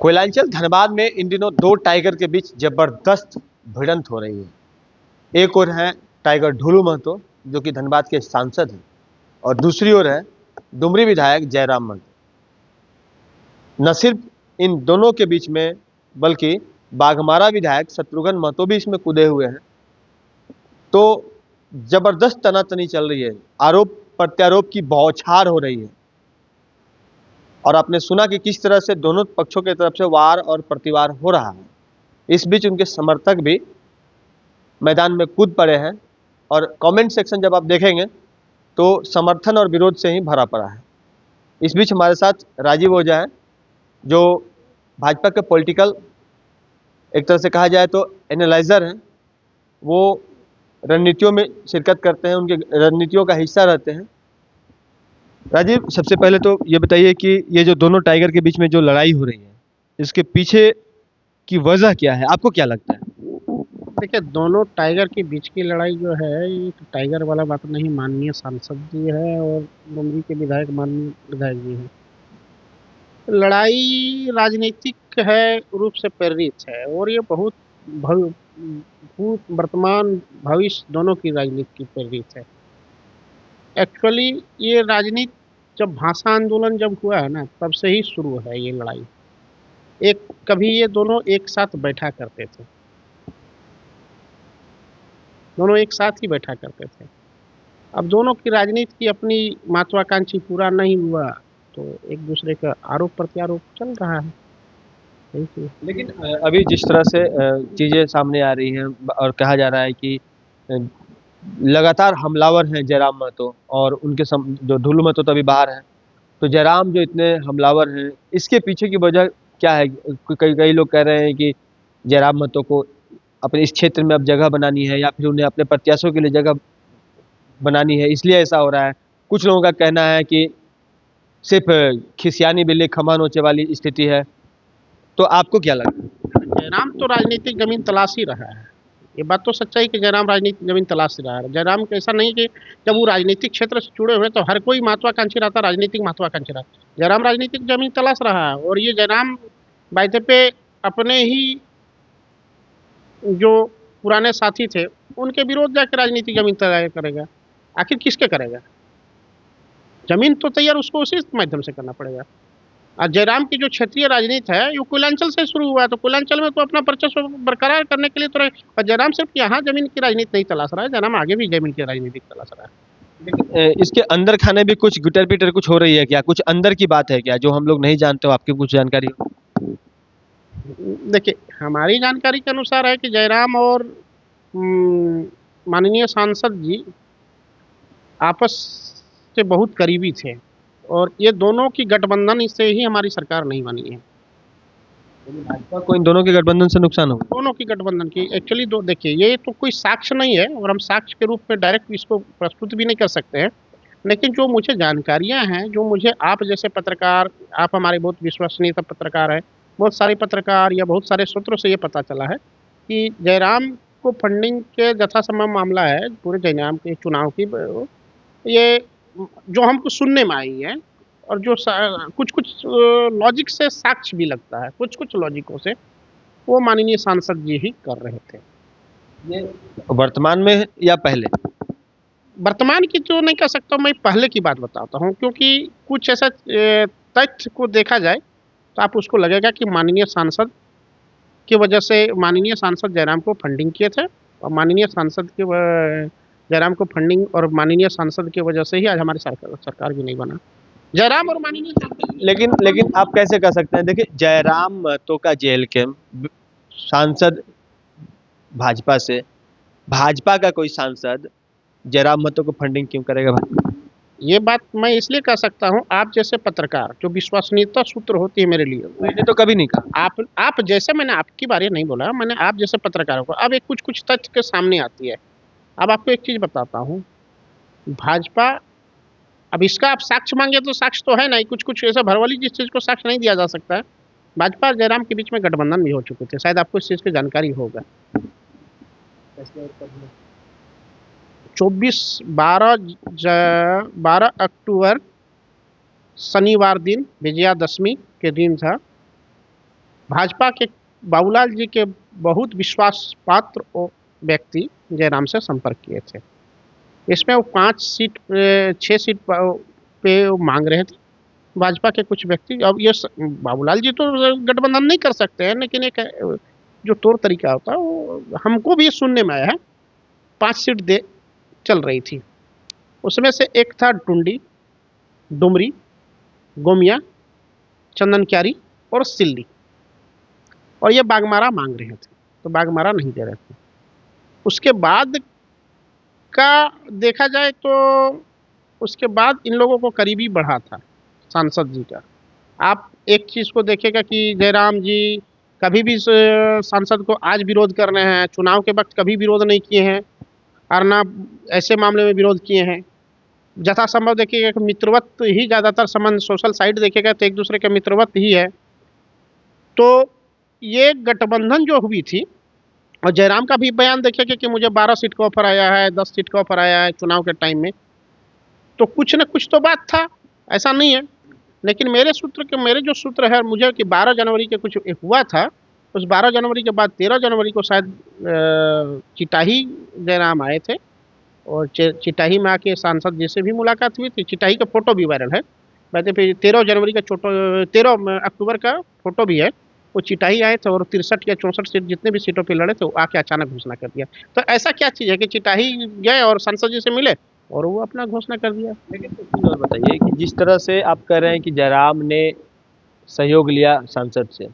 कोयलांचल धनबाद में इन दिनों दो टाइगर के बीच जबरदस्त भिड़ंत हो रही है। एक ओर है टाइगर ढुलू महतो जो कि धनबाद के सांसद हैं और दूसरी ओर है डुमरी विधायक जयराम महतो। न सिर्फ इन दोनों के बीच में बल्कि बाघमारा विधायक शत्रुघ्न महतो भी इसमें कूदे हुए हैं। तो जबरदस्त तनातनी चल रही है, आरोप प्रत्यारोप की बौछार हो रही है और आपने सुना कि किस तरह से दोनों पक्षों की तरफ से वार और प्रतिवार हो रहा है। इस बीच उनके समर्थक भी मैदान में कूद पड़े हैं और कमेंट सेक्शन जब आप देखेंगे तो समर्थन और विरोध से ही भरा पड़ा है। इस बीच हमारे साथ राजीव ओझा है जो भाजपा के पॉलिटिकल, एक तरह से कहा जाए तो एनालाइजर हैं। वो रणनीतियों में शिरकत करते हैं, उनके रणनीतियों का हिस्सा रहते हैं। राजीव, सबसे पहले तो ये बताइए कि ये जो दोनों टाइगर के बीच में जो लड़ाई हो रही है, इसके पीछे की वजह क्या है, आपको क्या लगता है? देखिए, दोनों टाइगर के बीच की लड़ाई जो है, ये तो टाइगर वाला बात नहीं, माननीय सांसद जी है और डुमरी के विधायक माननीय विधायक जी हैं। लड़ाई राजनीतिक है रूप से प्रेरित है और ये बहुत भूत, वर्तमान, भविष्य दोनों की राजनीति की प्रेरित है। एक्चुअली ये राजनीति जब भाषा आंदोलन जब हुआ है ना, तब से ही शुरू है ये लड़ाई। कभी ये दोनों एक साथ बैठा करते थे, दोनों एक साथ ही बैठा करते थे। अब दोनों की राजनीति की अपनी महत्वाकांक्षी पूरा नहीं हुआ तो एक दूसरे का आरोप प्रत्यारोप चल रहा है। लेकिन अभी जिस तरह से चीज़ें सामने आ रही हैं और कहा जा रहा है कि लगातार हमलावर हैं जयराम महतो और उनके जो ढुलू महतो तो अभी बाहर हैं, तो जयराम जो इतने हमलावर हैं, इसके पीछे की वजह क्या है? कई लोग कह रहे हैं कि जयराम महतो को अपने इस क्षेत्र में अब जगह बनानी है या फिर उन्हें अपने प्रत्याशियों के लिए जगह बनानी है, इसलिए ऐसा हो रहा है। कुछ लोगों का कहना है कि सिर्फ खिसियानी बिल्ली खम्भा नोचे वाली स्थिति है। तो आपको क्या लगता है? जयराम तो राजनीतिक जमीन तलाश ही रहा है। ये बात तो सच्चाई कि जयराम राजनीतिक जमीन तलाश ही रहा है। जयराम का ऐसा नहीं कि जब वो राजनीतिक क्षेत्र से जुड़े हुए तो हर कोई महत्वाकांक्षी रहता, राजनीतिक महत्वाकांक्षी रहता। जयराम राजनीतिक जमीन तलाश रहा है और ये जयराम बायदे पे अपने ही जो पुराने साथी थे उनके विरोध जाकर राजनीतिक जमीन तैयार करेगा। आखिर किसके करेगा? जमीन तो तैयार उसको उसी माध्यम से करना पड़ेगा। और जयराम की जो क्षेत्रीय राजनीति है ये कुलांचल से शुरू हुआ है, तो कुलांचल में तो अपना वर्चस्व बरकरार करने के लिए तो और जयराम सिर्फ यहाँ जमीन की राजनीति नहीं तलाश रहा है, जयराम आगे भी जमीन की राजनीति तलाश रहा है। लेकिन इसके अंदर खाने भी कुछ गुटर पिटर कुछ हो रही है क्या? कुछ अंदर की बात है क्या जो हम लोग नहीं जानते हो? आपकी कुछ जानकारी हो? देखिए, हमारी जानकारी के अनुसार है कि जयराम और माननीय सांसद जी आपस से बहुत करीबी थे और ये दोनों की गठबंधन से ही हमारी सरकार नहीं बनी है। भाजपा को इन दोनों के गठबंधन से नुकसान हो? दोनों की गठबंधन की एक्चुअली दो, देखिए, ये तो कोई साक्ष्य नहीं है और हम साक्ष्य के रूप में डायरेक्ट इसको प्रस्तुत भी नहीं कर सकते हैं। लेकिन जो मुझे जानकारियां हैं, जो मुझे आप जैसे पत्रकार, आप हमारे बहुत विश्वसनीय पत्रकार हैं, बहुत सारे पत्रकार या बहुत सारे सूत्रों से ये पता चला है कि जयराम को फंडिंग के यथासंभव मामला है पूरे जयराम के चुनाव की, ये जो हमको सुनने में आई है और जो कुछ कुछ लॉजिक से साक्ष्य भी लगता है, कुछ कुछ लॉजिकों से वो माननीय सांसद जी ही कर रहे थे। ये वर्तमान में या पहले? वर्तमान की तो नहीं कह सकता, मैं पहले की बात बताता हूँ, क्योंकि कुछ ऐसा तथ्य को देखा जाए तो आप उसको लगेगा कि माननीय सांसद की वजह से माननीय सांसद जयराम को फंडिंग किए थे और माननीय सांसद के जयराम को फंडिंग और माननीय सांसद की वजह से ही आज हमारी सरकार भी नहीं बना। जयराम और माननीय सांसद। लेकिन आप कैसे कह सकते हैं? देखिए, जयराम महतो का जेल कैंप, सांसद भाजपा से, भाजपा का कोई सांसद जयराम महतो को फंडिंग क्यों करेगा भाई? ये बात मैं इसलिए कह सकता हूँ, आप जैसे पत्रकार, जो विश्वसनीयता सूत्र होती है मेरे लिए, मैंने तो कभी नहीं कहा। आप जैसे, मैंने आपकी बारे नहीं बोला, मैंने आप जैसे पत्रकारों को अब एक कुछ कुछ तथ्य के सामने आती है। अब आपको एक चीज बताता हूँ, भाजपा, अब इसका आप साक्ष्य मांगे तो साक्ष्य तो है नहीं, कुछ कुछ ऐसा भरवाली जिस चीज को साक्ष्य नहीं दिया जा सकता है। भाजपा और जयराम के बीच में गठबंधन भी हो चुके थे, शायद आपको इस चीज की जानकारी होगा। 12 अक्टूबर शनिवार दिन, विजयादशमी के दिन था, भाजपा के बाबूलाल जी के बहुत विश्वास पात्र व्यक्ति जयराम से संपर्क किए थे। इसमें वो 5 सीट 6 सीट पे वो मांग रहे थे भाजपा के कुछ व्यक्ति। अब ये बाबूलाल जी तो गठबंधन नहीं कर सकते हैं, लेकिन एक जो तौर तरीका होता है वो हमको भी सुनने में आया है। 5 सीट दे चल रही थी, उसमें से एक था टुंडी, डुमरी, गोमिया, चंदन क्यारी और सिल्ली, और ये बागमारा मांग रहे थे, तो बागमारा नहीं दे रहे थे। उसके बाद का देखा जाए तो उसके बाद इन लोगों को करीबी बढ़ा था सांसद जी का। आप एक चीज़ को देखिएगा कि जयराम जी कभी भी सांसद को आज विरोध कर रहे हैं, चुनाव के वक्त कभी विरोध नहीं किए हैं, और ना ऐसे मामले में विरोध किए हैं। यथासंभव देखिएगा कि मित्रवत ही ज़्यादातर संबंध, सोशल साइट देखिएगा तो एक दूसरे के मित्रवत ही है। तो ये गठबंधन जो हुई थी, और जयराम का भी बयान देखिएगा कि मुझे 12 सीट का ऑफर आया है, 10 सीट का ऑफर आया है चुनाव के टाइम में, तो कुछ न कुछ तो बात था, ऐसा नहीं है। लेकिन मेरे जो सूत्र है मुझे कि 12 जनवरी के कुछ हुआ था, उस 12 जनवरी के बाद 13 जनवरी को शायद चिटाही जयराम आए थे, और चिटाही में आके सांसद जी से भी मुलाकात हुई थी। चिटाही का फोटो भी वायरल है, वैसे फिर 13 जनवरी का 13 अक्टूबर का फोटो भी है। वो चिटाही आए थे और 63 या 64 सीट जितने भी सीटों पे लड़े थे, वो आके अचानक घोषणा कर दिया। तो ऐसा क्या चीज़ है कि चिटाही गए और सांसद जी से मिले और वो अपना घोषणा कर दिया। लेकिन एक चीज़ और बताइए कि जिस तरह से आप कह रहे हैं कि जयराम ने सहयोग लिया सांसद से,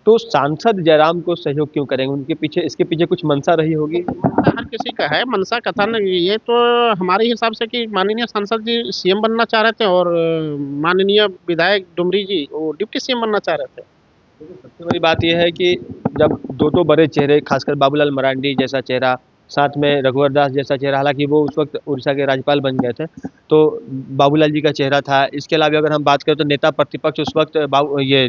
तो सांसद जयराम को सहयोग क्यों करेंगे? उनके पीछे, इसके पीछे कुछ मंशा रही होगी? मनसा हर किसी का है, मनसा कथन ये तो हमारे हिसाब से कि माननीय सांसद जी सीएम बनना चाह रहे थे, और माननीय विधायक डुमरी जी वो डिप्टी सीएम बनना चाह रहे थे। सबसे बड़ी बात यह है कि जब दो बड़े चेहरे, खासकर बाबूलाल मरांडी जैसा चेहरा, साथ में रघुवर दास जैसा चेहरा, हालांकि वो उस वक्त उड़ीसा के राज्यपाल बन गए थे, तो बाबूलाल जी का चेहरा था। इसके अलावा अगर हम बात करें तो नेता प्रतिपक्ष उस वक्त ये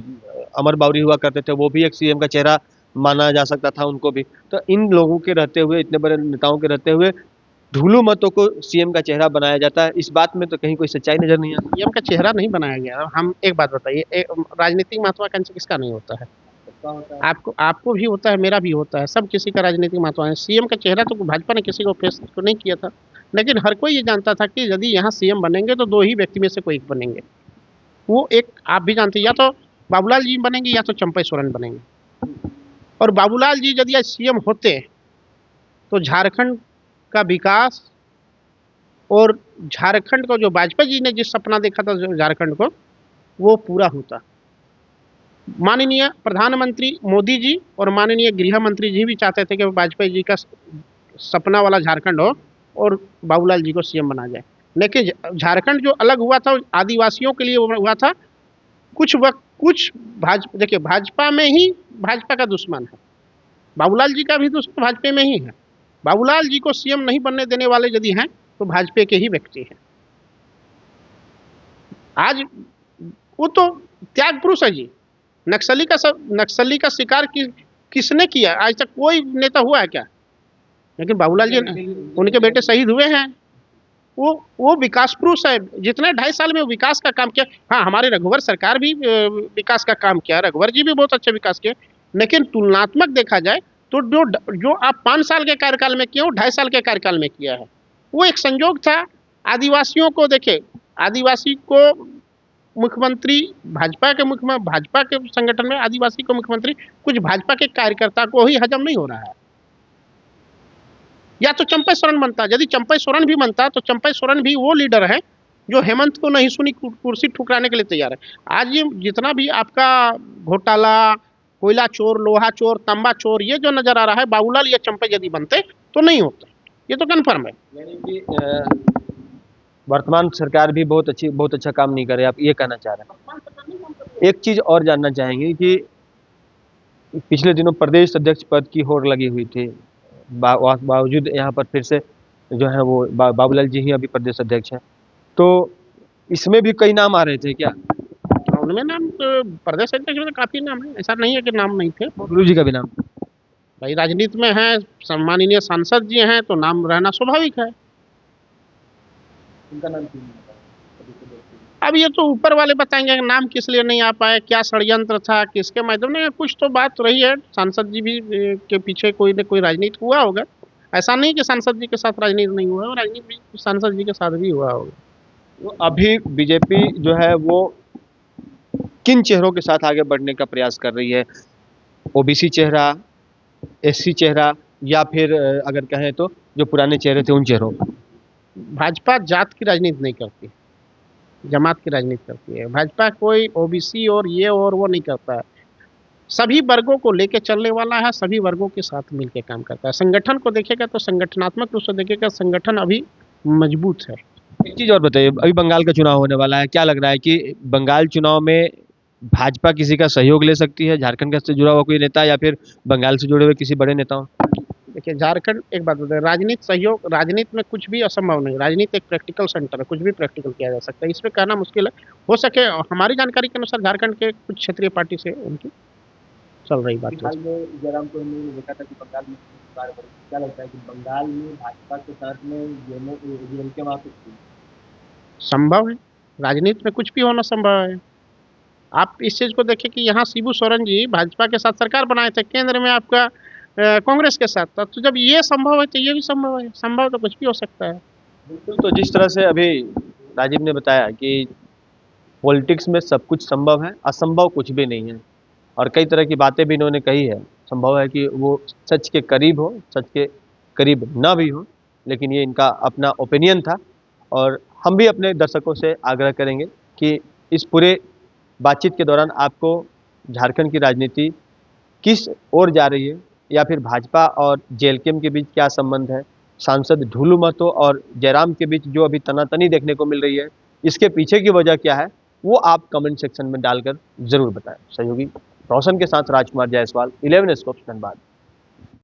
अमर बावरी हुआ करते थे, वो भी एक सीएम का चेहरा माना जा सकता था उनको भी। तो इन लोगों के रहते हुए, इतने बड़े नेताओं के रहते हुए ढुलू मतों को सीएम का चेहरा बनाया जाता है, इस बात में तो कहीं कोई सच्चाई नजर नहीं आती। सीएम का चेहरा नहीं बनाया गया। हम एक बात बताइए, राजनीतिक महत्वाकांक्षा किसका नहीं होता है? आपको भी होता है, मेरा भी होता है, सब किसी का राजनीतिक महत्वाकांक्षा। सीएम का चेहरा तो भाजपा ने किसी को पेश तो नहीं किया था, लेकिन हर कोई ये जानता था कि यदि यहाँ सीएम बनेंगे तो 2 ही व्यक्ति में से कोई एक बनेंगे। वो एक आप भी जानते हैं, या तो बाबूलाल जी बनेंगे या तो चंपई सोरेन बनेंगे। और बाबूलाल जी यदि आज सीएम होते तो झारखंड का विकास, और झारखंड को जो वाजपेयी जी ने जिस सपना देखा था झारखंड को, वो पूरा होता। माननीय प्रधानमंत्री मोदी जी और माननीय गृह मंत्री जी भी चाहते थे कि वाजपेयी जी का सपना वाला झारखंड हो और बाबूलाल जी को सीएम बना जाए। लेकिन झारखंड जो अलग हुआ था आदिवासियों के लिए हुआ था। देखिए, भाजपा में ही भाजपा का दुश्मन है, बाबूलाल जी का भी दुश्मन भाजपा में ही है। बाबूलाल जी को सीएम नहीं बनने देने वाले यदि हैं तो भाजपा के ही व्यक्ति हैं। आज वो तो त्याग पुरुष है जी। नक्सली का शिकार किसने किया? आज तक कोई नेता हुआ है क्या? लेकिन बाबूलाल जी, उनके बेटे शहीद हुए हैं। वो विकास पुरुष है। जितने 2.5 साल में विकास का काम किया। हाँ, हमारे रघुवर सरकार भी विकास का काम किया, रघुवर जी भी बहुत अच्छा विकास किए, लेकिन तुलनात्मक देखा जाए तो जो आप 5 साल के कार्यकाल में किए हो, 2.5 साल के कार्यकाल में किया है। वो एक संयोग था। आदिवासियों को देखे, आदिवासी को मुख्यमंत्री, भाजपा के संगठन में आदिवासी को मुख्यमंत्री कुछ भाजपा के कार्यकर्ता को ही हजम नहीं हो रहा है। या तो चंपई सोरेन बनता, यदि चंपई सोरेन भी बनता तो चंपई सोरेन भी वो लीडर है जो हेमंत को नहीं सुनी कुर्सी ठुकराने के लिए तैयार है। आज ये जितना भी आपका घोटाला, कोयला चोर, लोहा चोर, तांबा चोर, ये जो नजर आ रहा है, बाबूलाल या चंपई यदि बनते तो नहीं होता, ये तो कन्फर्म है। यानी कि वर्तमान सरकार भी बहुत अच्छा काम नहीं कर रही, आप ये कहना चाह रहे हैं? एक चीज और जानना चाहेंगे कि पिछले दिनों प्रदेश अध्यक्ष पद की होड़ लगी हुई थी, बावजूद यहाँ पर फिर से जो है वो बाबूलाल जी ही अभी प्रदेश अध्यक्ष हैं, तो इसमें भी कई नाम आ रहे थे क्या? उनमें नाम प्रदेश अध्यक्ष में तो काफी नाम है, ऐसा नहीं है कि नाम नहीं थे। गुरु जी का भी नाम? भाई राजनीति में है, सम्माननीय सांसद जी हैं तो नाम रहना स्वाभाविक है। उनका नाम अब ये तो ऊपर वाले बताएंगे कि नाम किस लिए नहीं आ पाए, क्या षड्यंत्र था, किसके माध्यम में, कुछ तो बात रही है। सांसद जी भी के पीछे कोई न कोई राजनीति हुआ होगा। ऐसा नहीं कि सांसद जी के साथ राजनीति नहीं हुआ, राजनीति भी सांसद जी के साथ भी हुआ होगा। तो अभी बीजेपी जो है वो किन चेहरों के साथ आगे बढ़ने का प्रयास कर रही है? ओबीसी चेहरा, एससी चेहरा, या फिर अगर कहें तो जो पुराने चेहरे थे उन चेहरों का? भाजपा जात की राजनीति नहीं करती, जमात की राजनीति करती है। भाजपा कोई ओबीसी और ये और वो नहीं करता है, सभी वर्गों को लेके चलने वाला है, सभी वर्गों के साथ मिलकर काम करता है। संगठन को देखेगा तो संगठनात्मक रूप से देखेगा, संगठन अभी मजबूत है। एक चीज और बताइए, अभी बंगाल का चुनाव होने वाला है, क्या लग रहा है कि बंगाल चुनाव में भाजपा किसी का सहयोग ले सकती है, झारखंड का से जुड़ा हुआ कोई नेता या फिर बंगाल से जुड़े हुए किसी बड़े नेताओं? देखिए झारखंड, एक बात बताए, राजनीति सहयोग, राजनीति में कुछ भी असंभव नहीं। राजनीति एक प्रैक्टिकल सेंटर है, कुछ भी प्रैक्टिकल किया जा सकता है, इसमें कहना मुश्किल है। हो सके, हमारी जानकारी के अनुसार झारखंड के कुछ क्षेत्रीय पार्टी से उनकी चल रही बात है। जयराम को हमने देखा था कि बंगाल में क्या लगता है कि बंगाल में भाजपा के साथ में डीएमके वहां पे संभव है, राजनीति में कुछ भी होना संभव है। आप इस चीज को देखें कि यहाँ शिबू सोरेन जी भाजपा के साथ सरकार बनाए थे, केंद्र में आपका कांग्रेस के साथ था। तो जब ये संभव है तो ये भी संभव है, संभव तो कुछ भी हो सकता है। बिल्कुल। तो जिस तरह से अभी राजीव ने बताया कि पॉलिटिक्स में सब कुछ संभव है, असंभव कुछ भी नहीं है, और कई तरह की बातें भी इन्होंने कही है। संभव है कि वो सच के करीब हो, सच के करीब ना भी हो, लेकिन ये इनका अपना ओपिनियन था। और हम भी अपने दर्शकों से आग्रह करेंगे कि इस पूरे बातचीत के दौरान आपको झारखंड की राजनीति किस ओर जा रही है, या फिर भाजपा और जेएलकेएम के बीच क्या संबंध है, सांसद ढुलू महतो और जयराम के बीच जो अभी तनातनी देखने को मिल रही है, इसके पीछे की वजह क्या है, वो आप कमेंट सेक्शन में डालकर जरूर बताएं। सहयोगी रोशन के साथ राजकुमार जायसवाल, 11 स्कोप, धनबाद।